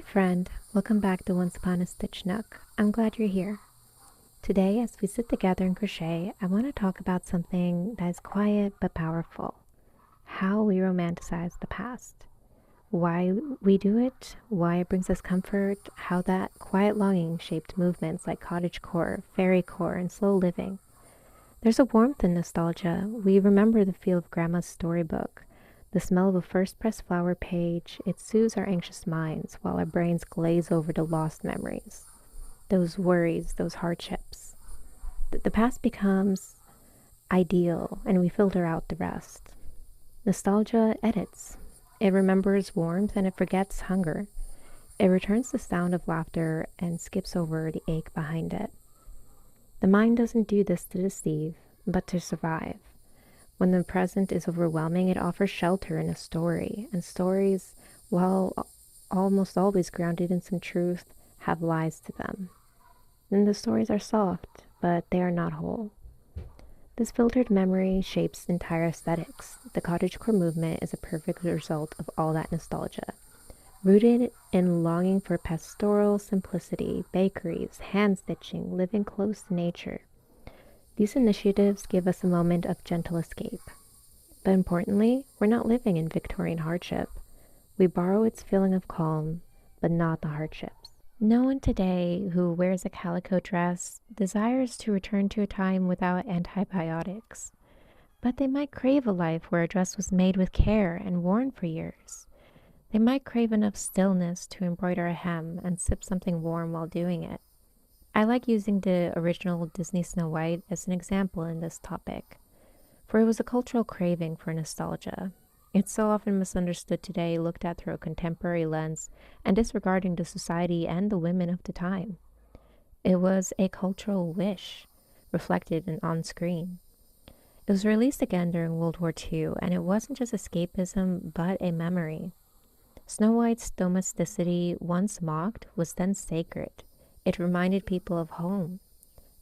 friend, welcome back to Once Upon a Stitch Nook. I'm glad you're here. Today, as we sit together and crochet, I want to talk about something that is quiet but powerful. How we romanticize the past. Why we do it, why it brings us comfort, how that quiet longing shaped movements like cottagecore, fairycore, and slow living. There's a warmth in nostalgia. We remember the feel of Grandma's storybook, the smell of a first pressed flower page. It soothes our anxious minds while our brains glaze over the lost memories, those worries, those hardships. The past becomes ideal and we filter out the rest. Nostalgia edits. It remembers warmth and it forgets hunger. It returns the sound of laughter and skips over the ache behind it. The mind doesn't do this to deceive, but to survive. When the present is overwhelming, it offers shelter in a story, and stories, while almost always grounded in some truth, have lies to them. And the stories are soft, but they are not whole. This filtered memory shapes entire aesthetics. The cottagecore movement is a perfect result of all that nostalgia. Rooted in longing for pastoral simplicity, bakeries, hand stitching, living close to nature. These initiatives give us a moment of gentle escape. But importantly, we're not living in Victorian hardship. We borrow its feeling of calm, but not the hardships. No one today who wears a calico dress desires to return to a time without antibiotics. But they might crave a life where a dress was made with care and worn for years. They might crave enough stillness to embroider a hem and sip something warm while doing it. I like using the original Disney Snow White as an example in this topic, for it was a cultural craving for nostalgia. It's so often misunderstood today, looked at through a contemporary lens, and disregarding the society and the women of the time. It was a cultural wish, reflected in on screen. It was released again during World War II, and it wasn't just escapism, but a memory. Snow White's domesticity, once mocked, was then sacred. It reminded people of home.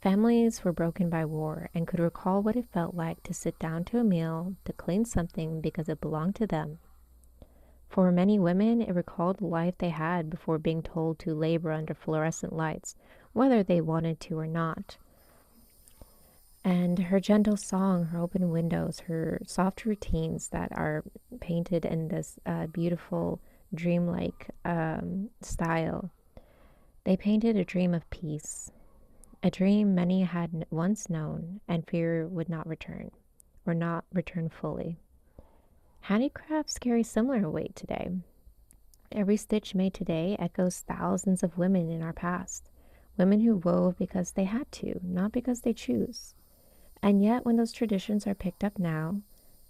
Families were broken by war and could recall what it felt like to sit down to a meal, to clean something because it belonged to them. For many women, it recalled the life they had before being told to labor under fluorescent lights, whether they wanted to or not. And her gentle song, her open windows, her soft routines that are painted in this beautiful, dreamlike style. They painted a dream of peace, a dream many had once known and fear would not return, or not return fully. Handicrafts carry similar weight today. Every stitch made today echoes thousands of women in our past, women who wove because they had to, not because they choose. And yet, when those traditions are picked up now,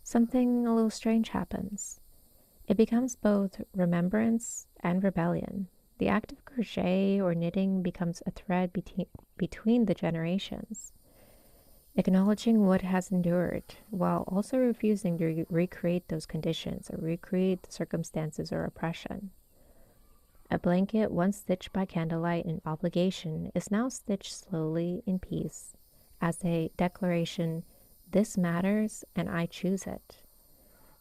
something a little strange happens. It becomes both remembrance and rebellion. The act of crochet or knitting becomes a thread between the generations, acknowledging what has endured, while also refusing to recreate those conditions or recreate the circumstances or oppression. A blanket once stitched by candlelight in obligation is now stitched slowly in peace, as a declaration, this matters and I choose it.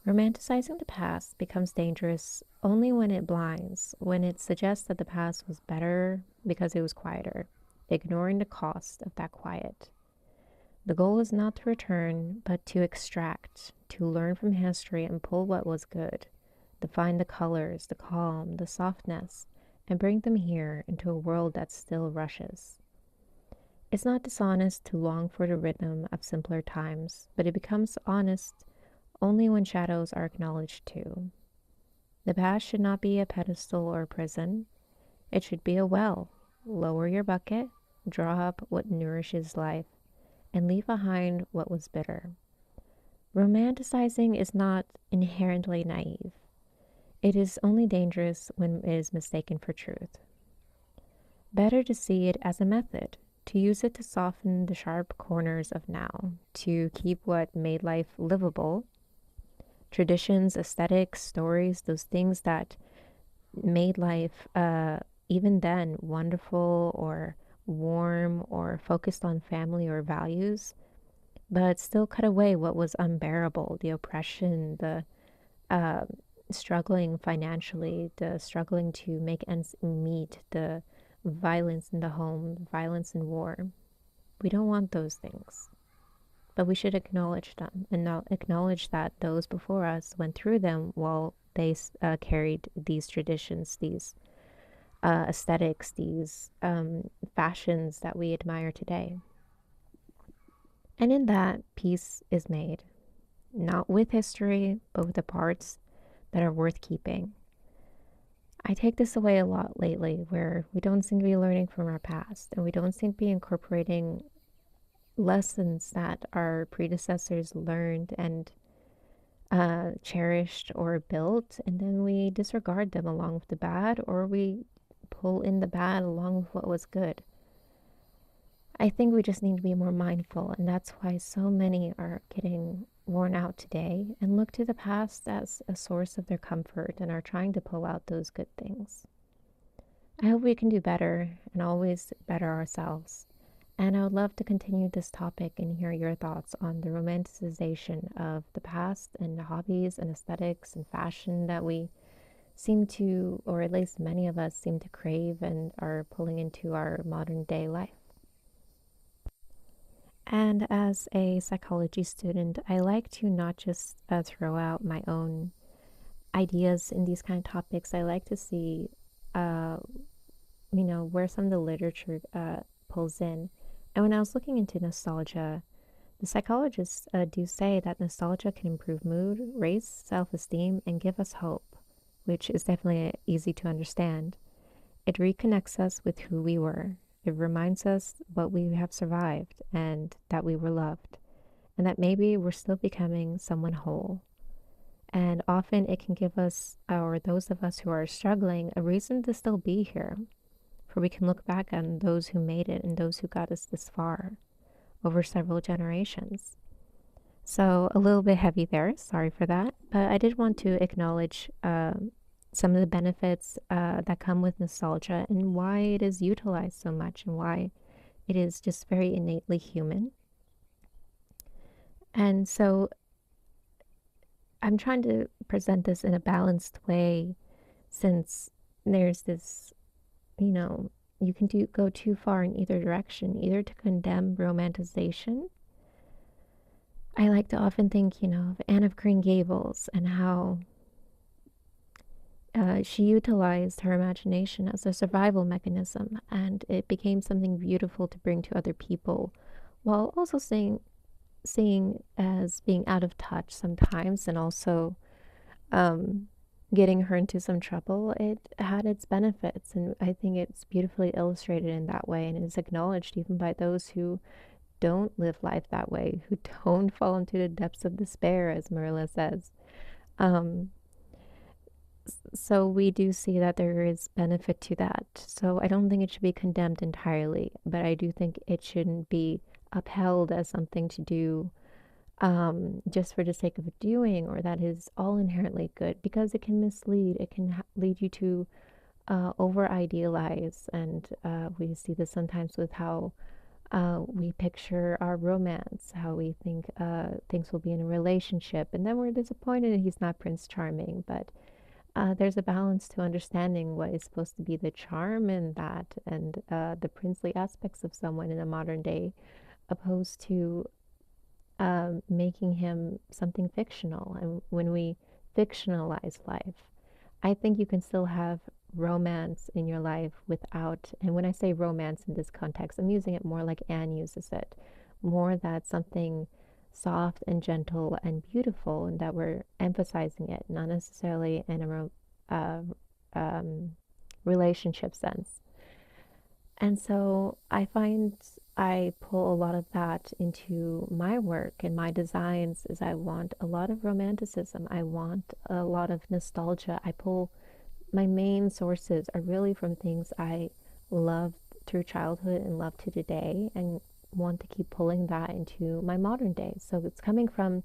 Romanticizing the past becomes dangerous only when it blinds, when it suggests that the past was better because it was quieter, ignoring the cost of that quiet. The goal is not to return, but to extract, to learn from history and pull what was good, to find the colors, the calm, the softness, and bring them here into a world that still rushes. It's not dishonest to long for the rhythm of simpler times, but it becomes honest only when shadows are acknowledged too. The past should not be a pedestal or a prison. It should be a well. Lower your bucket, draw up what nourishes life, and leave behind what was bitter. Romanticizing is not inherently naive. It is only dangerous when it is mistaken for truth. Better to see it as a method, to use it to soften the sharp corners of now, to keep what made life livable. Traditions, aesthetics, stories, those things that made life, even then, wonderful or warm or focused on family or values, but still cut away what was unbearable, the oppression, the struggling financially, the struggling to make ends meet, the violence in the home, violence in war. We don't want those things, but we should acknowledge them and not acknowledge that those before us went through them while they carried these traditions, these aesthetics, these fashions that we admire today. And in that, peace is made, not with history, but with the parts that are worth keeping. I take this away a lot lately, where we don't seem to be learning from our past and we don't seem to be incorporating lessons that our predecessors learned and cherished or built, and then we disregard them along with the bad, or we pull in the bad along with what was good. I think we just need to be more mindful, and that's why so many are getting worn out today and look to the past as a source of their comfort and are trying to pull out those good things. I hope we can do better and always better ourselves. And I would love to continue this topic and hear your thoughts on the romanticization of the past and the hobbies and aesthetics and fashion that we seem to, or at least many of us seem to crave and are pulling into our modern day life. And as a psychology student, I like to not just throw out my own ideas in these kind of topics. I like to see, uh, where some of the literature pulls in. And when I was looking into nostalgia, the psychologists do say that nostalgia can improve mood, raise self-esteem, and give us hope, which is definitely easy to understand. It reconnects us with who we were. It reminds us what we have survived and that we were loved, and that maybe we're still becoming someone whole. And often it can give us, or those of us who are struggling, a reason to still be here, for we can look back on those who made it and those who got us this far over several generations. So a little bit heavy there, sorry for that, but I did want to acknowledge some of the benefits that come with nostalgia and why it is utilized so much and why it is just very innately human. And so I'm trying to present this in a balanced way, since there's this, you can go too far in either direction, either to condemn romanticization. I like to often think, of Anne of Green Gables and how she utilized her imagination as a survival mechanism, and it became something beautiful to bring to other people, while also seeing as being out of touch sometimes, and also getting her into some trouble. It had its benefits, and I think it's beautifully illustrated in that way, and is acknowledged even by those who don't live life that way, who don't fall into the depths of despair, as Marilla says. Um, so we do see that there is benefit to that. So I don't think it should be condemned entirely, but I do think it shouldn't be upheld as something to do just for the sake of doing, or that is all inherently good, because it can mislead. It can lead you to over idealize, and we see this sometimes with how we picture our romance, how we think things will be in a relationship, and then we're disappointed and he's not Prince Charming. But there's a balance to understanding what is supposed to be the charm in that, and the princely aspects of someone in a modern day, opposed to making him something fictional. And when we fictionalize life, I think you can still have romance in your life without, and when I say romance in this context, I'm using it more like Anne uses it, more that something soft and gentle and beautiful, and that we're emphasizing it, not necessarily in a relationship sense. And so I find I pull a lot of that into my work and my designs, is I want a lot of romanticism. I want a lot of nostalgia. My main sources are really from things I loved through childhood and love to today, and want to keep pulling that into my modern day. So it's coming from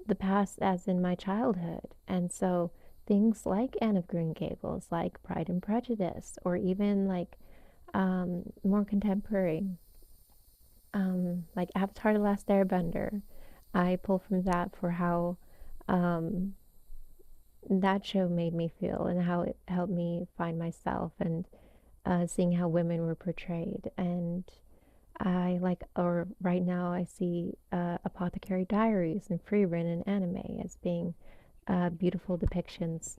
the past as in my childhood. And so things like Anne of Green Gables, like Pride and Prejudice, or even like more contemporary, like Avatar: The Last Airbender. I pull from that for how that show made me feel and how it helped me find myself and seeing how women were portrayed. And I like, or right now I see Apothecary Diaries and Free Ren and anime as being beautiful depictions,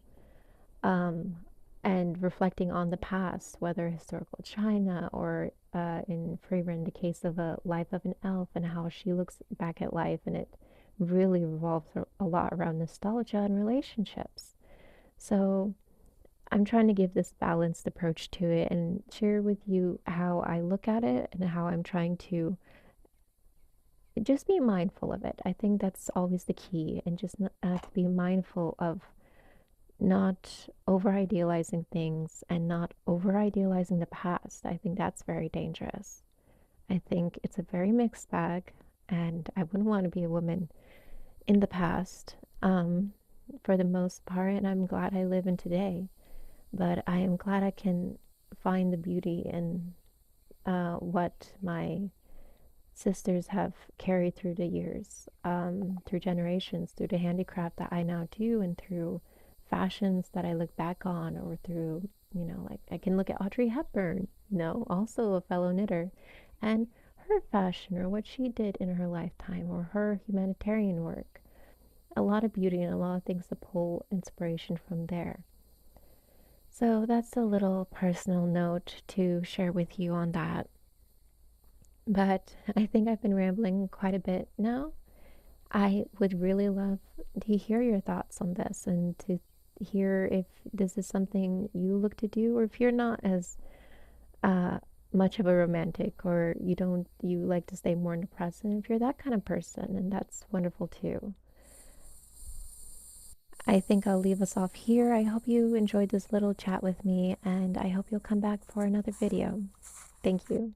um, and reflecting on the past, whether historical China or in Free Ren, the case of a life of an elf and how she looks back at life, and it really revolves a lot around nostalgia and relationships. So I'm trying to give this balanced approach to it and share with you how I look at it and how I'm trying to just be mindful of it. I think that's always the key, and just to be mindful of not over idealizing things and not over idealizing the past. I think that's very dangerous. I think it's a very mixed bag, and I wouldn't want to be a woman in the past for the most part, and I'm glad I live in today. But I am glad I can find the beauty in what my sisters have carried through the years, through generations, through the handicraft that I now do, and through fashions that I look back on, or through, like I can look at Audrey Hepburn, also a fellow knitter, and her fashion, or what she did in her lifetime, or her humanitarian work. A lot of beauty and a lot of things to pull inspiration from there. So that's a little personal note to share with you on that. But I think I've been rambling quite a bit now. I would really love to hear your thoughts on this and to hear if this is something you look to do, or if you're not as uh, much of a romantic, or you like to stay more in the present. If you're that kind of person, and that's wonderful too. I think I'll leave us off here. I hope you enjoyed this little chat with me, and I hope you'll come back for another video. Thank you.